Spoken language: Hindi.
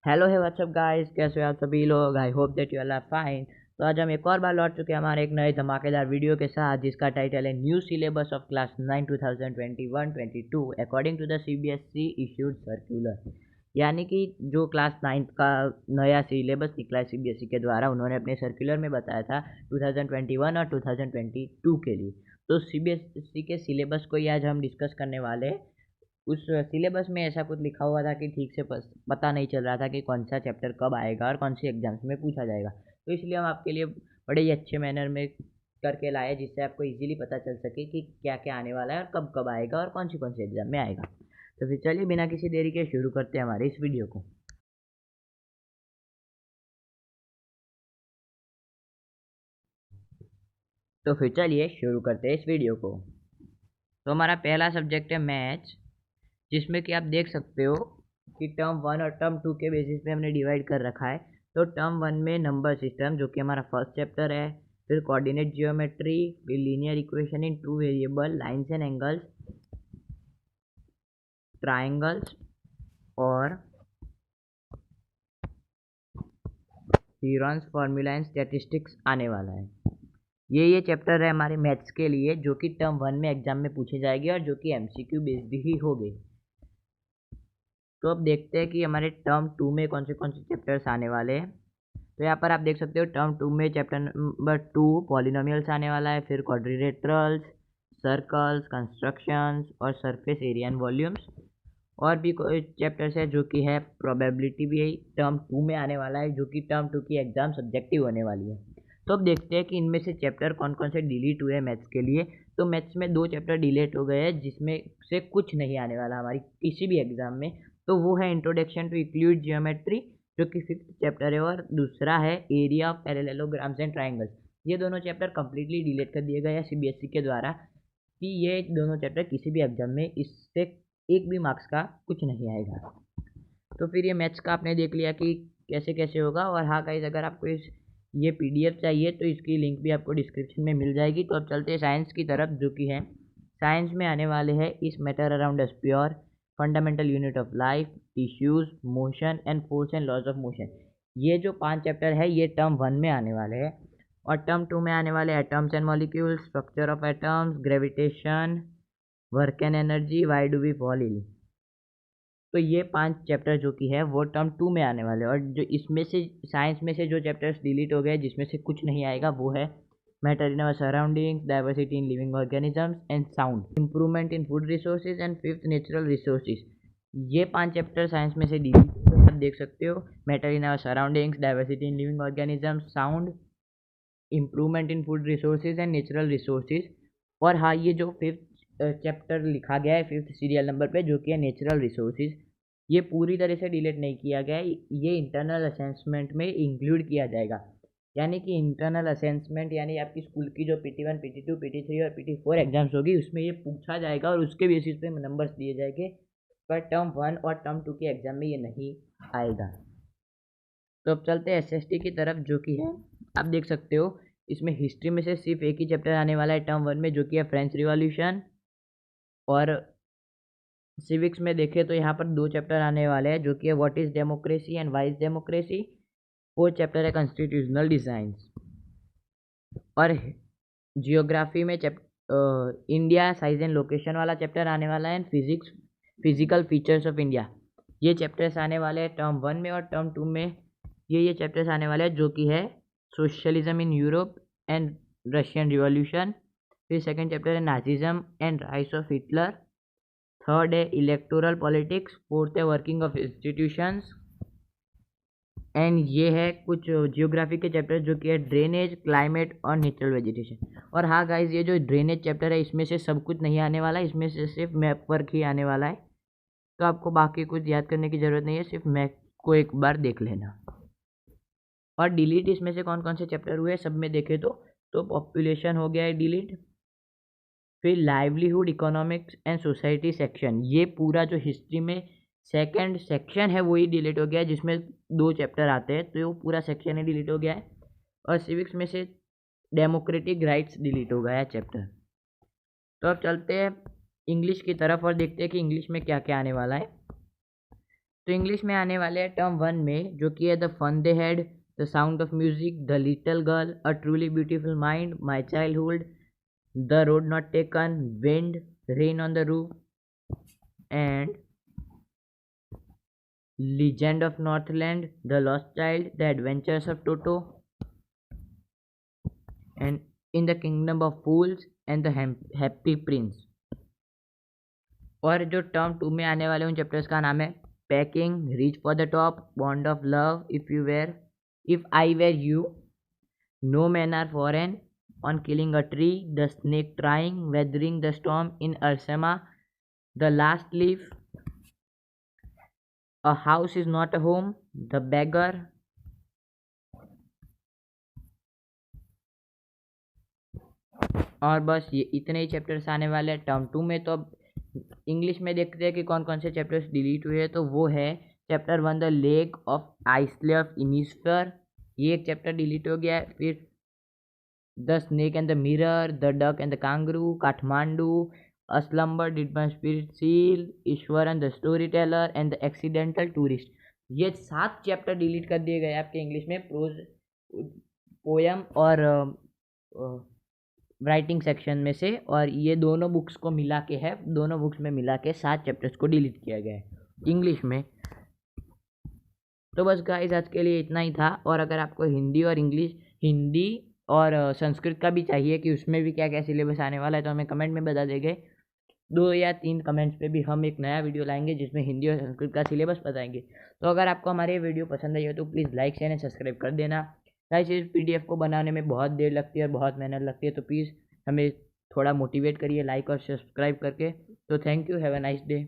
हेलो है व्हाट्सअप गाइस, कैसे हो आप सभी लोग। I hope that you all are fine. तो आज हम एक और बार लौट चुके हैं हमारे एक नए धमाकेदार वीडियो के साथ, जिसका टाइटल है new syllabus of class 9 2021-22 according to the CBSE issued circular. यानी कि जो क्लास 9 का नया सिलेबस निकला है सीबीएसई के द्वारा, उन्होंने अपने सर्कुलर में बताया था 2021 और 2022 के लिए। तो सीबीएसई के सिलेबस को ही आज हम डिस्कस करने वाले हैं। उस सिलेबस में ऐसा कुछ लिखा हुआ था कि ठीक से पता नहीं चल रहा था कि कौन सा चैप्टर कब आएगा और कौन सी एग्जाम्स में पूछा जाएगा। तो इसलिए हम आपके लिए बड़े ही अच्छे मैनर में करके लाए, जिससे आपको इजीली पता चल सके कि क्या क्या आने वाला है और कब कब आएगा और कौन सी एग्जाम में आएगा। तो फिर चलिए बिना किसी देरी के शुरू करते हैं हमारे इस वीडियो को। तो फिर चलिए शुरू करते हैं इस वीडियो को। तो हमारा पहला सब्जेक्ट है मैथ्स, जिसमें कि आप देख सकते हो कि टर्म 1 और टर्म 2 के बेसिस पे हमने डिवाइड कर रखा है। तो टर्म 1 में नंबर सिस्टम, जो कि हमारा फर्स्ट चैप्टर है, फिर कोऑर्डिनेट जियोमेट्री, फिर linear equation in two variable, lines and angles, triangles और थ्योरम्स, फार्मूला एंड स्टैटिस्टिक्स आने वाला है। ये चैप्टर है हमारे मैथ्स के लिए, जो कि टर्म 1 में एग्जाम में पूछे जाएगी और जो कि एमसीक्यू बेस्ड ही होगी। तो अब देखते हैं कि हमारे टर्म 2 में कौन से चैप्टर्स आने वाले हैं। तो यहाँ पर आप देख सकते हो टर्म 2 में चैप्टर नंबर 2 पॉलिनोमियल्स आने वाला है, फिर क्वाड्रिलेटरल्स, सर्कल्स, कंस्ट्रक्शंस और सरफेस एरिया एंड वॉल्यूम्स। और भी कोई चैप्टर्स है जो कि है प्रोबेबिलिटी, भी टर्म 2 में आने वाला है, जो कि टर्म 2 की एग्जाम सब्जेक्टिव होने वाली है। तो अब देखते हैं कि इनमें से चैप्टर कौन कौन से डिलीट हुए हैं मैथ्स के लिए। तो मैथ्स में 2 चैप्टर डिलीट हो गए हैं, जिसमें से कुछ नहीं आने वाला हमारी किसी भी एग्जाम में। तो वो है इंट्रोडक्शन टू यूक्लिड जियोमेट्री, जो कि 5th चैप्टर है, और दूसरा है area of parallelograms and triangles. ये दोनों चैप्टर कंप्लीटली डिलीट कर दिए गए हैं सीबीएसई के द्वारा, कि ये दोनों चैप्टर किसी भी एग्जाम में इससे एक भी मार्क्स का कुछ नहीं आएगा। तो फिर ये मैथ्स का आपने देख लिया कि कैसे कैसे होगा। और हाँ गाइस, अगर आपको ये पीडीएफ चाहिए तो इसकी लिंक भी आपको डिस्क्रिप्शन में मिल जाएगी। तो अब चलते हैं साइंस की तरफ, जो कि है साइंस में आने वाले हैं इस matter around us pure, fundamental unit of life, tissues, motion and force and laws of motion. ये जो 5 चैप्टर है ये टर्म 1 में आने वाले हैं। और टर्म 2 में आने वाले atoms and molecules, structure of atoms, gravitation, work and energy, why do we fall ill. तो ये 5 चैप्टर जो कि है वो टर्म 2 में आने वाले हैं। और जो इसमें से साइंस में से जो चैप्टर्स डिलीट हो गए, जिसमें से कुछ नहीं आएगा, वो है matter in our surroundings, diversity in living organisms and sound, improvement in food resources and 5th natural resources. ये 5 चैप्टर साइंस में से डिलीट हो गए, आप देख सकते हो। Matter in our surroundings, diversity in living organisms, sound, improvement in food resources and natural resources. और हाँ, ये जो 5th चैप्टर लिखा गया है 5th सीरियल नंबर पे, जो कि है नेचुरल रिसोर्सेज, ये पूरी तरह से डिलीट नहीं किया गया है। ये इंटरनल असेसमेंट में इंक्लूड किया जाएगा। यानी कि इंटरनल असेसमेंट, यानी आपकी स्कूल की जो PT1, PT2, PT3 और PT4 एग्जाम्स होगी, उसमें ये पूछा जाएगा और उसके बेसिस पे नंबर्स दिए जाएंगे। पर टर्म 1 और टर्म 2 के एग्जाम में ये नहीं आएगा। तो अब चलते हैं SST की तरफ, जो कि है आप देख सकते हो इसमें हिस्ट्री में से सिर्फ एक ही चैप्टर आने वाला है टर्म 1 में, जो कि है फ्रेंच रिवॉल्यूशन। और सिविक्स में देखें तो यहाँ पर 2 चैप्टर आने वाले हैं, जो कि है what is democracy and why is democracy. 4th chapter है कॉन्स्टिट्यूशनल डिजाइंस। और जियोग्राफी में इंडिया साइज एंड लोकेशन वाला चैप्टर आने वाला है। Physics, physical features of India. ये चैप्टर्स आने वाले हैं टर्म 1 में। और टर्म 2 में ये चैप्टर्स आने वाले हैं, जो कि है socialism in Europe and Russian revolution. फिर सेकंड चैप्टर है Nazism and rise of Hitler. Third है इलेक्टोरल पॉलिटिक्स। फोर्थ है वर्किंग ऑफ इंस्टीट्यूशंस। एंड ये है कुछ जियोग्राफी के चैप्टर, जो कि है ड्रेनेज, क्लाइमेट और नेचुरल वेजिटेशन। और हाँ गाइज, ये जो ड्रेनेज चैप्टर है इसमें से सब कुछ नहीं आने वाला है, इसमें से सिर्फ मैप वर्क ही आने वाला है। तो आपको बाकी कुछ याद करने की ज़रूरत नहीं है, सिर्फ मैप को एक बार देख लेना। और डिलीट इसमें से कौन कौन से चैप्टर हुए सब में देखें तो पॉपुलेशन हो गया है डिलीट। फिर livelihood, economics and society section, ये पूरा जो हिस्ट्री में सेकंड सेक्शन है वही डिलीट हो गया है, जिसमें 2 चैप्टर आते हैं, तो वो पूरा सेक्शन ही डिलीट हो गया है। और सिविक्स में से डेमोक्रेटिक राइट्स डिलीट हो गया है चैप्टर। तो अब चलते हैं इंग्लिश की तरफ और देखते हैं कि इंग्लिश में क्या क्या आने वाला है। तो इंग्लिश में आने वाले हैं टर्म 1 में, जो कि है the fun they had, the sound of music, the little girl, a truly beautiful mind, my childhood, the road not taken, wind, rain on the roof, and Legend of Northland, The Lost Child, The Adventures of Toto, and In the Kingdom of Fools, and The Happy Prince. और जो टर्म 2 में आने वाले उन चैप्टर्स का नाम है packing, reach for the top, bond of love, if I were you, no men are foreign, on killing a tree, the snake trying, weathering the storm in Ersama, the last leaf, A house is not a home, The beggar, और बस ये इतने ही चैप्टर्स आने वाले हैं टर्म 2 में। तो अब इंग्लिश में देखते हैं कि कौन कौन से चैप्टर्स डिलीट हुए हैं। तो वो है chapter 1 the lake of isle of Innisfree, ये एक चैप्टर डिलीट हो गया है। फिर the snake and the mirror, the duck and the kangaroo, Kathmandu, A slumber did my spirit seal, Iswaran and the storyteller, and the accidental tourist, ये 7 चैप्टर डिलीट कर दिए गए आपके इंग्लिश में प्रोज, पोयम और राइटिंग सेक्शन में से। और ये दोनों बुक्स को मिला के है, दोनों बुक्स में मिला के 7 चैप्टर्स को डिलीट किया गया है इंग्लिश में। तो बस गाइस आज के लिए इतना ही था। और अगर आपको हिंदी और संस्कृत का भी चाहिए कि उसमें भी क्या क्या सिलेबस आने वाला है, तो हमें कमेंट में बता देंगे। 2 या 3 कमेंट्स पे भी हम एक नया वीडियो लाएंगे जिसमें हिंदी और संस्कृत का सिलेबस बताएंगे। तो अगर आपको हमारे वीडियो पसंद आई हो तो please like share and subscribe कर देना। गाइस इस PDF को बनाने में बहुत देर लगती है और बहुत मेहनत लगती है, तो प्लीज़ हमें थोड़ा मोटिवेट करिए लाइक और सब्सक्राइब करके। तो thank you, have a nice day.